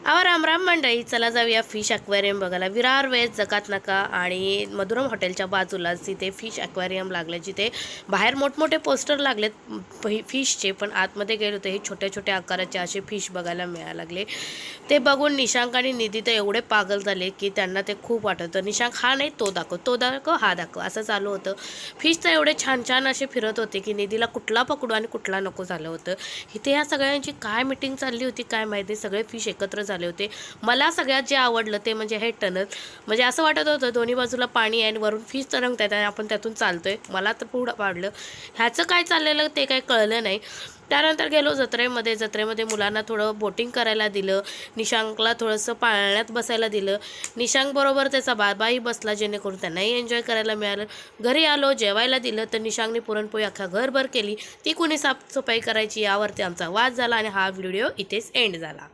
राम मंडळी, चला जाऊया फिश ॲक्वेरियम बघायला. विरार वेज जकात नाका आणि मधुरम हॉटेलच्या बाजूलाच तिथे फिश ॲक्वेरियम लागले, जिथे बाहेर मोठमोठे पोस्टर लागलेत फिशचे, पण आतमध्ये गेलो होते हे छोट्या छोट्या आकाराचे असे फिश बघायला मिळायला लागले. ते बघून निशांक आणि निधी तर एवढे पागल झाले की त्यांना ते खूप वाटतं. निशांक हा नाही तो दाखव, तो दाखव, हा दाखव असं चालू होतं. फिश तर एवढे छान छान असे फिरत होते की निधीला कुठला पकडू आणि कुठला नको झालं होतं. इथे ह्या सगळ्यांची काय मीटिंग चालली होती काय माहिती, सगळे फिश एकत्र झाले होते. मला सगळ्यात जे आवडलं ते म्हणजे हे टनल. म्हणजे असं वाटत होतं दोन्ही बाजूला पाणी आहे आणि वरून फिश तरंगत आहेत आणि आपण त्यातून चालतोय. मला तर पुढं वाढलं. ह्याचं काय चाललेलं ते काही कळलं नाही. त्यानंतर गेलो जत्रेमध्ये मुलांना थोडं बोटिंग करायला दिलं. निशांकला थोडंसं पाळण्यात बसायला दिलं. निशांकबरोबर त्याचा बाबाही बसला, जेणेकरून त्यांनाही एन्जॉय करायला मिळालं. घरी आलो, जेवायला दिलं तर निशांकने पुरणपोळी अख्खा घरभर केली. ती कुणी साफसफाई करायची यावरती आमचा वाद झाला आणि हा व्हिडिओ इथेच एंड झाला.